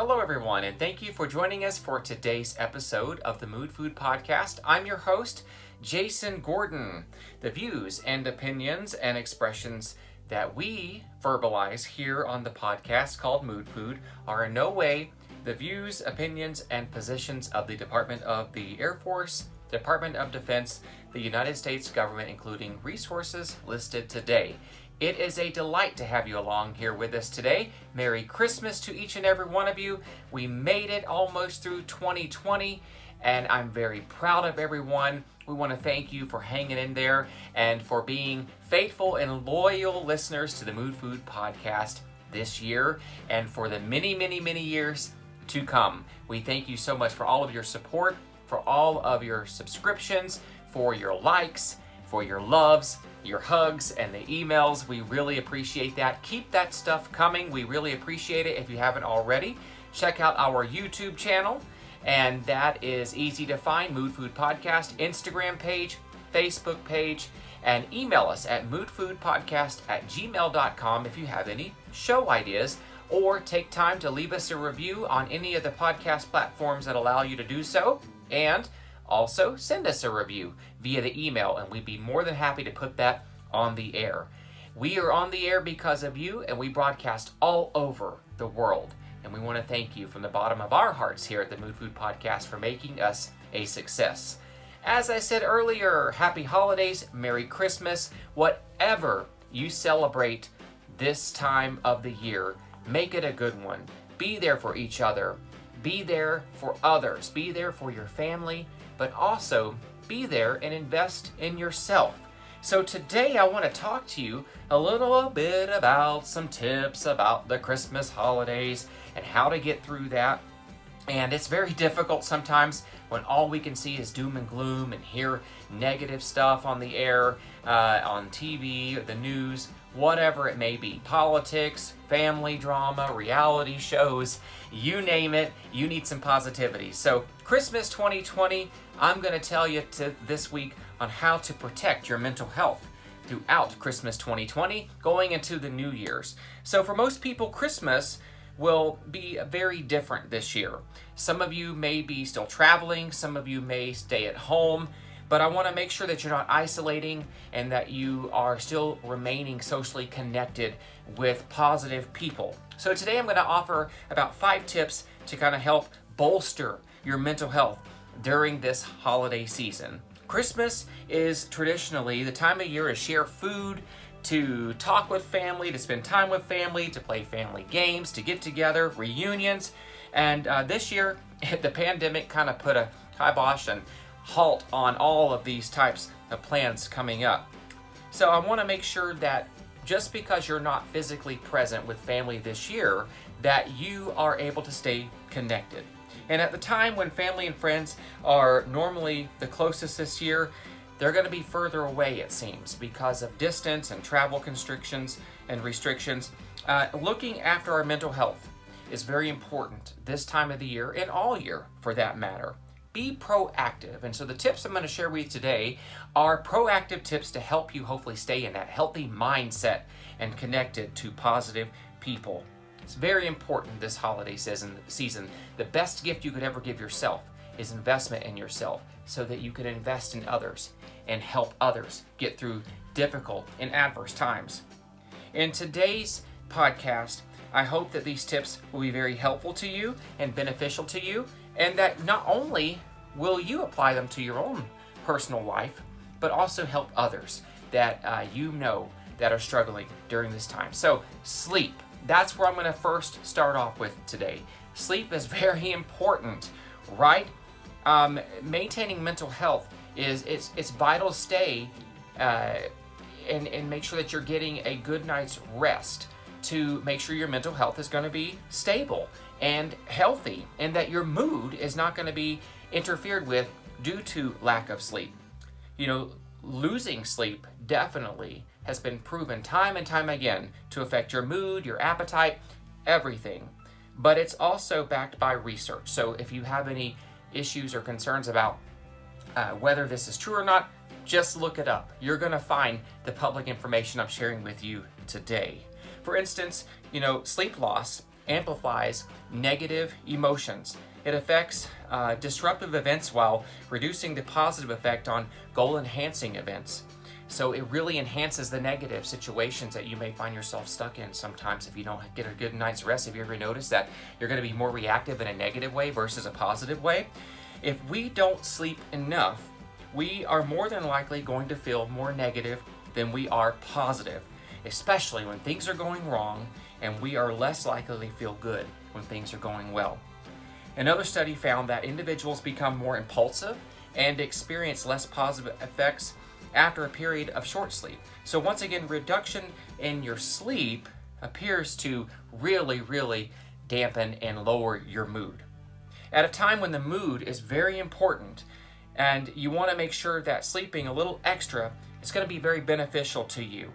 Hello, everyone, and thank you for joining us for today's episode of the Mood Food Podcast. I'm your host, Jason Gordon. The views and opinions and expressions that we verbalize here on the podcast called Mood Food are in no way the views, opinions, and positions of the Department of the Air Force, Department of Defense, the United States government, including resources listed today. It is a delight to have you along here with us today. Merry Christmas to each and every one of you. We made it almost through 2020, and I'm very proud of everyone. We want to thank you for hanging in there and for being faithful and loyal listeners to the Mood Food Podcast this year and for the many, many, many years to come. We thank you so much for all of your support, for all of your subscriptions, for your likes, for your loves, your hugs, and the emails. We really appreciate that. Keep that stuff coming. We really appreciate it. If you haven't already, check out our YouTube channel, and that is easy to find, Mood Food Podcast, Instagram page, Facebook page, and email us at moodfoodpodcast@gmail.com if you have any show ideas, or take time to leave us a review on any of the podcast platforms that allow you to do so, and also send us a review via the email, and we'd be more than happy to put that on the air. We are on the air because of you, and we broadcast all over the world. And we want to thank you from the bottom of our hearts here at the Mood Food Podcast for making us a success. As I said earlier, happy holidays, Merry Christmas, whatever you celebrate this time of the year, make it a good one. Be there for each other. Be there for others. Be there for your family, but also be there and invest in yourself. So today I want to talk to you a little bit about some tips about the Christmas holidays and how to get through that. And it's very difficult sometimes when all we can see is doom and gloom and hear negative stuff on the air, on TV, the news, whatever it may be. Politics, family drama, reality shows, you name it, you need some positivity. So Christmas 2020, I'm going to tell you this week on how to protect your mental health throughout Christmas 2020 going into the New Year's. So for most people, Christmas will be very different this year. Some of you may be still traveling, some of you may stay at home, but I want to make sure that you're not isolating and that you are still remaining socially connected with positive people. So today I'm going to offer about 5 tips to kind of help bolster your mental health during this holiday season. Christmas is traditionally the time of year to share food, to talk with family, to spend time with family, to play family games, to get together, reunions. And this year, the pandemic kind of put a kibosh and halt on all of these types of plans coming up. So I want to make sure that just because you're not physically present with family this year, that you are able to stay connected. And at the time when family and friends are normally the closest this year, they're going to be further away, it seems, because of distance and travel constrictions and restrictions. Looking after our mental health is very important this time of the year, and all year for that matter. Be proactive. And so the tips I'm going to share with you today are proactive tips to help you hopefully stay in that healthy mindset and connected to positive people. It's very important this holiday season. The best gift you could ever give yourself is investment in yourself so that you can invest in others and help others get through difficult and adverse times. In today's podcast, I hope that these tips will be very helpful to you and beneficial to you, and that not only will you apply them to your own personal life, but also help others that you know that are struggling during this time. So sleep, that's where I'm going to first start off with today. Sleep is very important, right? Maintaining mental health it's vital to stay and make sure that you're getting a good night's rest to make sure your mental health is going to be stable and healthy, and that your mood is not going to be interfered with due to lack of sleep. You know, losing sleep definitely has been proven time and time again to affect your mood, your appetite, everything. But it's also backed by research. So if you have any issues or concerns about whether this is true or not, just look it up. You're going to find the public information I'm sharing with you today. For instance, sleep loss amplifies negative emotions. It affects disruptive events while reducing the positive effect on goal-enhancing events. So it really enhances the negative situations that you may find yourself stuck in sometimes if you don't get a good night's rest. Have you ever noticed that you're going to be more reactive in a negative way versus a positive way? If we don't sleep enough, we are more than likely going to feel more negative than we are positive, especially when things are going wrong, and we are less likely to feel good when things are going well. Another study found that individuals become more impulsive and experience less positive effects after a period of short sleep. So once again, reduction in your sleep appears to really dampen and lower your mood. At a time when the mood is very important and you want to make sure that sleeping a little extra is going to be very beneficial to you.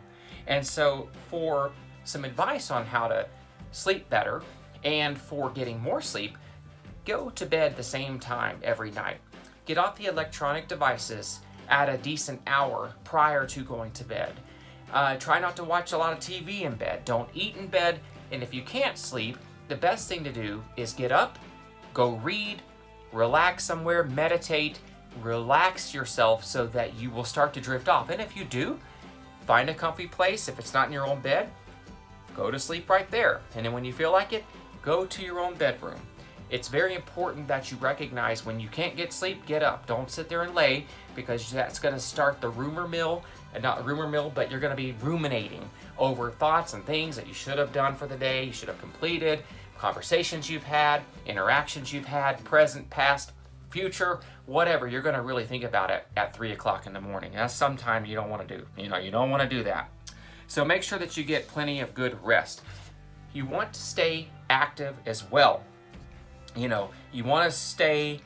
And so for some advice on how to sleep better and for getting more sleep, go to bed the same time every night. Get off the electronic devices at a decent hour prior to going to bed. Try not to watch a lot of TV in bed. Don't eat in bed. And if you can't sleep, the best thing to do is get up, go read, relax somewhere, meditate, relax yourself so that you will start to drift off. And if you do, find a comfy place. If it's not in your own bed, go to sleep right there. And then when you feel like it, go to your own bedroom. It's very important that you recognize when you can't get sleep, get up. Don't sit there and lay, because that's going to start the rumor mill, and not rumor mill, but you're going to be ruminating over thoughts and things that you should have done for the day, you should have completed, conversations you've had, interactions you've had, present, past, future, whatever. You're going to really think about it at 3 o'clock in the morning. That's sometime you don't want to do. You don't want to do that. So make sure that you get plenty of good rest. You want to stay active as well. You want to stay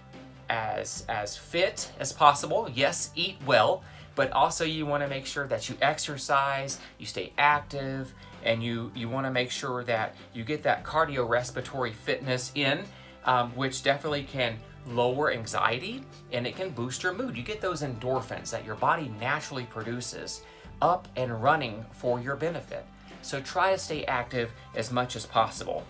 as fit as possible. Yes, eat well, but also you want to make sure that you exercise, you stay active, and you want to make sure that you get that cardiorespiratory fitness in, which definitely can lower anxiety and it can boost your mood. You get those endorphins that your body naturally produces up and running for your benefit. So try to stay active as much as possible.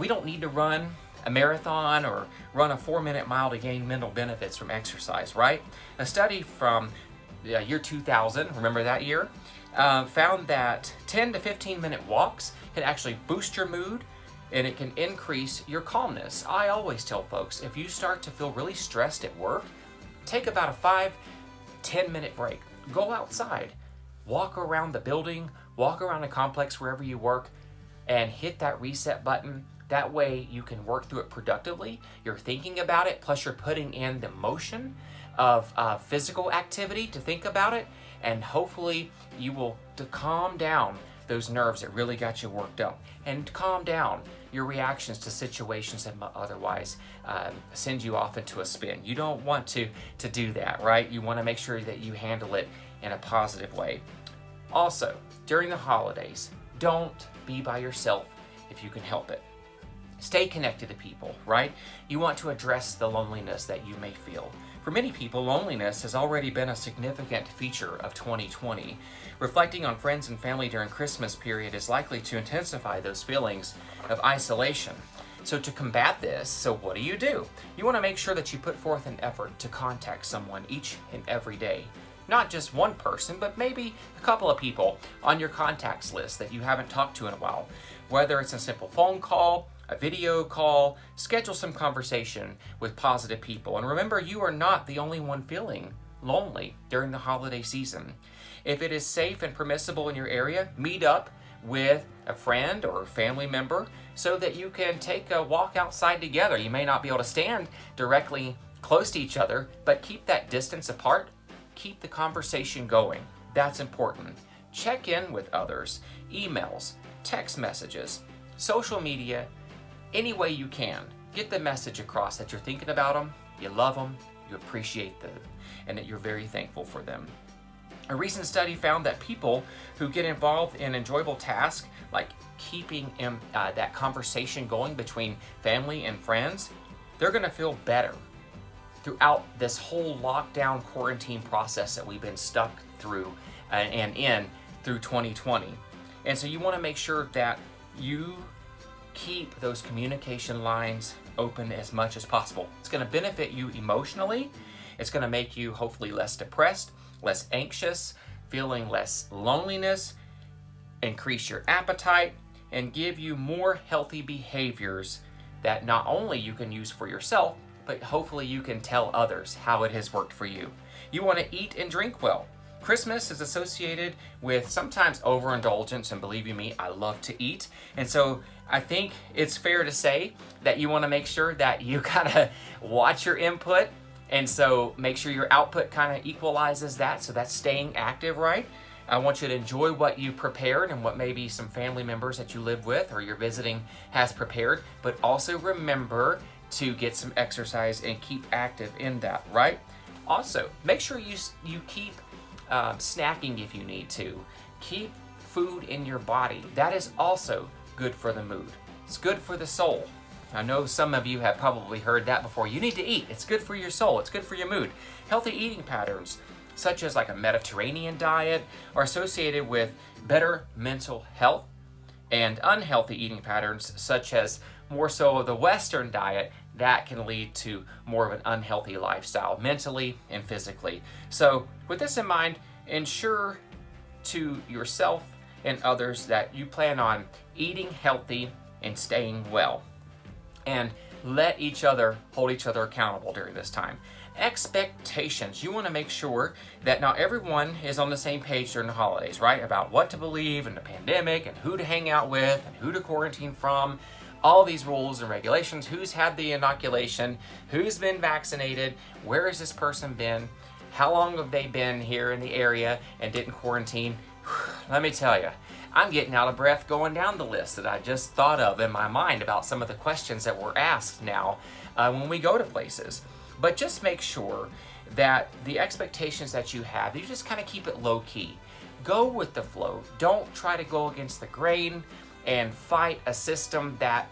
We don't need to run a marathon or run a 4-minute mile to gain mental benefits from exercise, right? A study from the year 2000, remember that year, found that 10 to 15-minute walks can actually boost your mood and it can increase your calmness. I always tell folks, if you start to feel really stressed at work, take about a 5-10-minute break. Go outside, walk around the building, walk around the complex wherever you work, and hit that reset button. That way you can work through it productively. You're thinking about it, plus you're putting in the motion of physical activity to think about it, and hopefully you will calm down those nerves that really got you worked up, and calm down your reactions to situations that might otherwise send you off into a spin. You don't want to do that, right? You want to make sure that you handle it in a positive way. Also, during the holidays, don't be by yourself if you can help it. Stay connected to people, right? You want to address the loneliness that you may feel. For many people, loneliness has already been a significant feature of 2020. Reflecting on friends and family during Christmas period is likely to intensify those feelings of isolation. So to combat this, what do? You want to make sure that you put forth an effort to contact someone each and every day. Not just one person, but maybe a couple of people on your contacts list that you haven't talked to in a while. Whether it's a simple phone call, a video call, schedule some conversation with positive people. And remember, you are not the only one feeling lonely during the holiday season. If it is safe and permissible in your area, meet up with a friend or a family member so that you can take a walk outside together. You may not be able to stand directly close to each other, but keep that distance apart. Keep the conversation going. That's important. Check in with others, emails, text messages, social media, any way you can. Get the message across that you're thinking about them, you love them, you appreciate them, and that you're very thankful for them. A recent study found that people who get involved in enjoyable tasks like keeping that conversation going between family and friends, they're going to feel better throughout this whole lockdown quarantine process that we've been stuck through and in through 2020. And so you want to make sure that you keep those communication lines open as much as possible. It's going to benefit you emotionally. It's going to make you hopefully less depressed, less anxious, feeling less loneliness, increase your appetite, and give you more healthy behaviors that not only you can use for yourself, but hopefully you can tell others how it has worked for you. You want to eat and drink well. Christmas is associated with sometimes overindulgence, and believe you me, I love to eat. And so I think it's fair to say that you want to make sure that you kind of watch your input, and so make sure your output kind of equalizes that, so that's staying active, right? I want you to enjoy what you prepared and what maybe some family members that you live with or you're visiting has prepared, but also remember to get some exercise and keep active in that, right? Also, make sure you keep snacking if you need to. Keep food in your body. That is also good for the mood. It's good for the soul. I know some of you have probably heard that before. You need to eat. It's good for your soul. It's good for your mood. Healthy eating patterns, such as like a Mediterranean diet, are associated with better mental health, and unhealthy eating patterns, such as more so of the Western diet, that can lead to more of an unhealthy lifestyle, mentally and physically. So with this in mind, ensure to yourself and others that you plan on eating healthy and staying well. And let each other hold each other accountable during this time. Expectations. You want to make sure that not everyone is on the same page during the holidays, right? About what to believe in the pandemic and who to hang out with and who to quarantine from. All these rules and regulations, who's had the inoculation, who's been vaccinated, where has this person been, how long have they been here in the area and didn't quarantine. Let me tell you, I'm getting out of breath going down the list that I just thought of in my mind about some of the questions that were asked now when we go to places. But just make sure that the expectations that you have, you just kind of keep it low key. Go with the flow. Don't try to go against the grain and fight a system that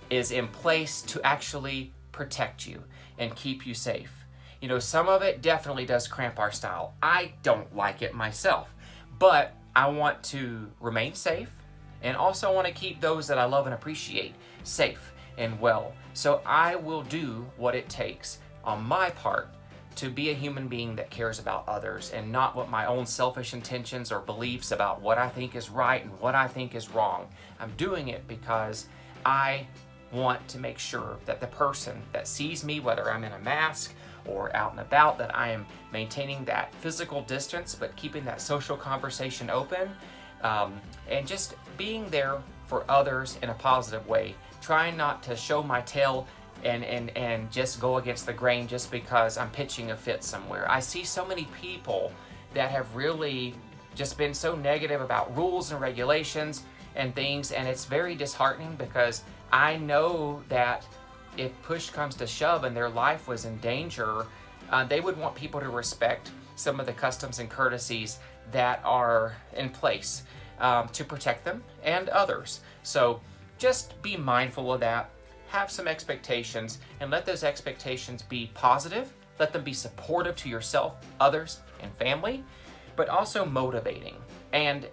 is in place to actually protect you and keep you safe. You know, some of it definitely does cramp our style. I don't like it myself, but I want to remain safe, and also want to keep those that I love and appreciate safe and well. So I will do what it takes on my part to be a human being that cares about others and not what my own selfish intentions or beliefs about what I think is right and what I think is wrong. I'm doing it because I want to make sure that the person that sees me, whether I'm in a mask or out and about, that I am maintaining that physical distance but keeping that social conversation open, and just being there for others in a positive way, trying not to show my tail and just go against the grain just because I'm pitching a fit somewhere. I see so many people that have really just been so negative about rules and regulations and things, and it's very disheartening because I know that if push comes to shove and their life was in danger, they would want people to respect some of the customs and courtesies that are in place to protect them and others. So just be mindful of that. Have some expectations, and let those expectations be positive. Let them be supportive to yourself, others, and family, but also motivating and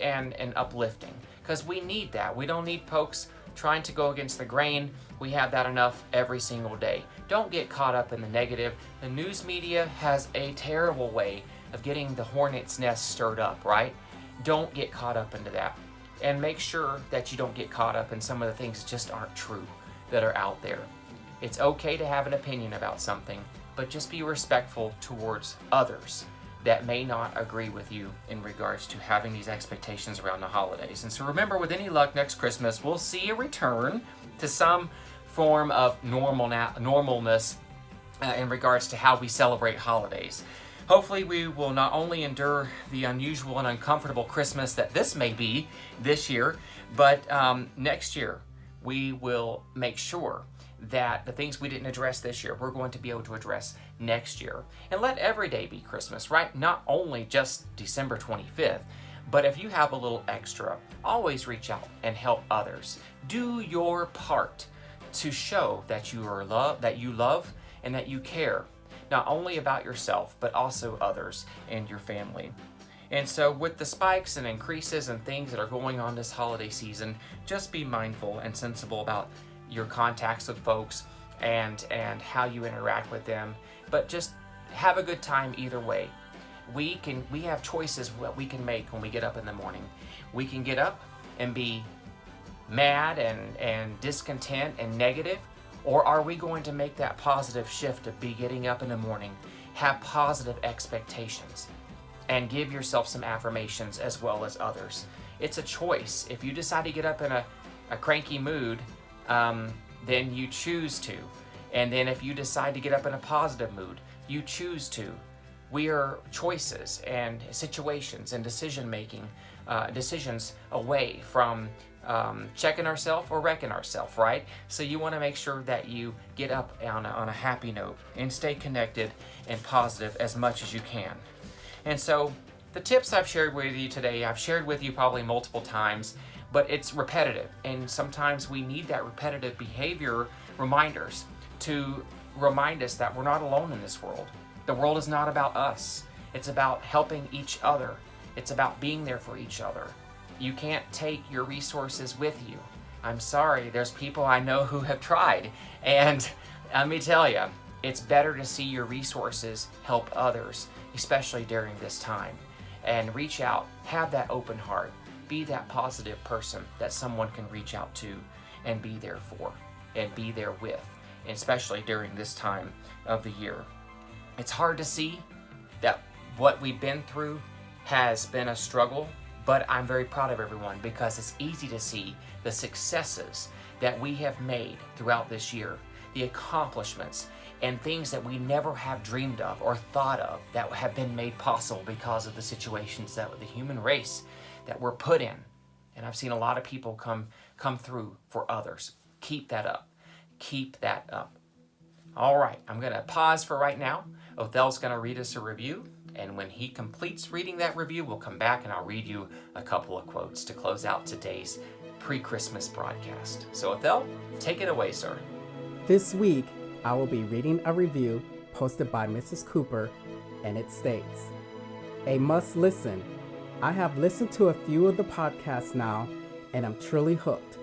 uplifting, because we need that. We don't need folks trying to go against the grain. We have that enough every single day. Don't get caught up in the negative. The news media has a terrible way of getting the hornet's nest stirred up, right? Don't get caught up into that. And make sure that you don't get caught up in some of the things that just aren't true that are out there. It's okay to have an opinion about something, but just be respectful towards others that may not agree with you in regards to having these expectations around the holidays. And so remember, with any luck, next Christmas, we'll see a return to some form of normalness in regards to how we celebrate holidays. Hopefully we will not only endure the unusual and uncomfortable Christmas that this may be this year, but next year we will make sure that the things we didn't address this year, we're going to be able to address next year. And let every day be Christmas, right? Not only just December 25th, but if you have a little extra, always reach out and help others. Do your part to show that you are that you love and that you care, not only about yourself, but also others and your family. And so with the spikes and increases and things that are going on this holiday season, just be mindful and sensible about your contacts with folks and how you interact with them. But just have a good time either way. We have choices what we can make when we get up in the morning. We can get up and be mad and discontent and negative, or are we going to make that positive shift of be getting up in the morning, have positive expectations, and give yourself some affirmations as well as others? It's a choice. If you decide to get up in a cranky mood, then you choose to. And then if you decide to get up in a positive mood, you choose to. We are choices and situations and decisions away from checking ourselves or wrecking ourselves, right? So you want to make sure that you get up on a happy note and stay connected and positive as much as you can. And so the tips I've shared with you today, I've shared with you probably multiple times, but it's repetitive. And sometimes we need that repetitive behavior reminders to remind us that we're not alone in this world. The world is not about us. It's about helping each other. It's about being there for each other. You can't take your resources with you. I'm sorry, there's people I know who have tried. And let me tell you, it's better to see your resources help others, especially during this time. And reach out, have that open heart, be that positive person that someone can reach out to and be there for and be there with, especially during this time of the year. It's hard to see that what we've been through has been a struggle, but I'm very proud of everyone because it's easy to see the successes that we have made throughout this year, the accomplishments and things that we never have dreamed of or thought of that have been made possible because of the situations that the human race that we're put in. And I've seen a lot of people come through for others. Keep that up. Keep that up. All right, I'm going to pause for right now. Othel's going to read us a review, and when he completes reading that review, we'll come back and I'll read you a couple of quotes to close out today's pre-Christmas broadcast. So Othel, take it away, sir. This week, I will be reading a review posted by Mrs. Cooper, and it states, "A must listen. I have listened to a few of the podcasts now, and I'm truly hooked.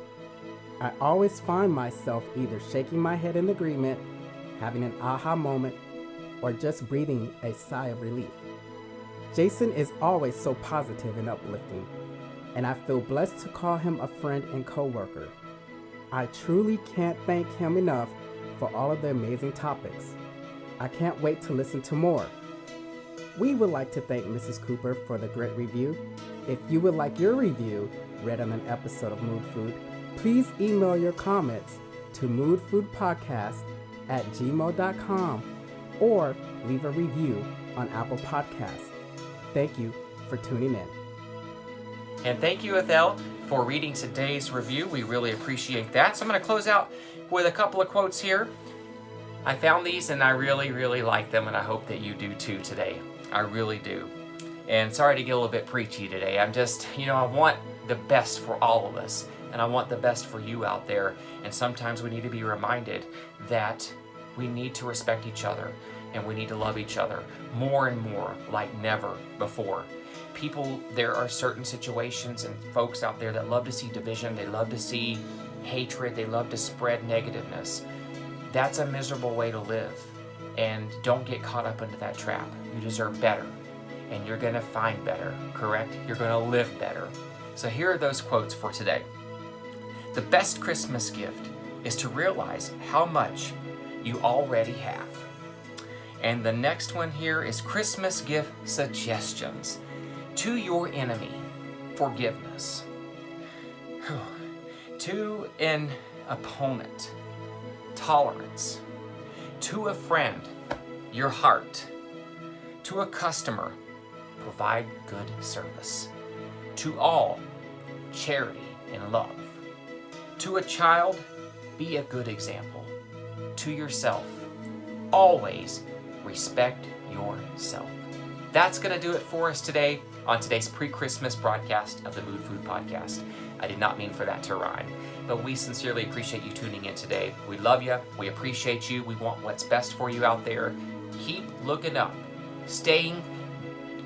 I always find myself either shaking my head in agreement, having an aha moment, or just breathing a sigh of relief. Jason is always so positive and uplifting, and I feel blessed to call him a friend and co-worker. I truly can't thank him enough for all of the amazing topics. I can't wait to listen to more." We would like to thank Mrs. Cooper for the great review. If you would like your review read on an episode of Mood Food, please email your comments to moodfoodpodcast@gmail.com or leave a review on Apple Podcasts. Thank you for tuning in. And thank you, Othel, for reading today's review. We really appreciate that. So I'm going to close out with a couple of quotes here. I found these and I really, really like them, and I hope that you do too today. I really do. And sorry to get a little bit preachy today. I'm just, I want the best for all of us, and I want the best for you out there. And sometimes we need to be reminded that we need to respect each other and we need to love each other more and more like never before. People, there are certain situations and folks out there that love to see division, they love to see hatred, they love to spread negativeness. That's a miserable way to live, and don't get caught up into that trap. You deserve better, and you're gonna find better, correct? You're gonna live better. So here are those quotes for today. The best Christmas gift is to realize how much you already have. And the next one here is Christmas gift suggestions. To your enemy, forgiveness. To an opponent, tolerance. To a friend, your heart. To a customer, provide good service. To all, charity and love. To a child, be a good example. To yourself, always respect yourself. That's going to do it for us today on today's pre-Christmas broadcast of the Mood Food Podcast. I did not mean for that to rhyme, but we sincerely appreciate you tuning in today. We love you. We appreciate you. We want what's best for you out there. Keep looking up, staying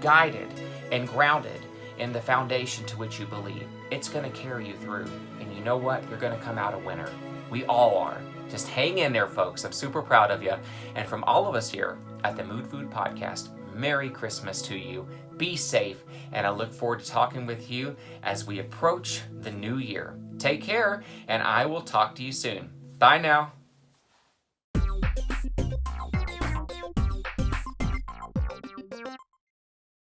guided, and grounded in the foundation to which you believe, it's going to carry you through. And you know what? You're going to come out a winner. We all are. Just hang in there, folks. I'm super proud of you. And from all of us here at the Mood Food Podcast, Merry Christmas to you. Be safe, and I look forward to talking with you as we approach the new year. Take care, and I will talk to you soon. Bye now.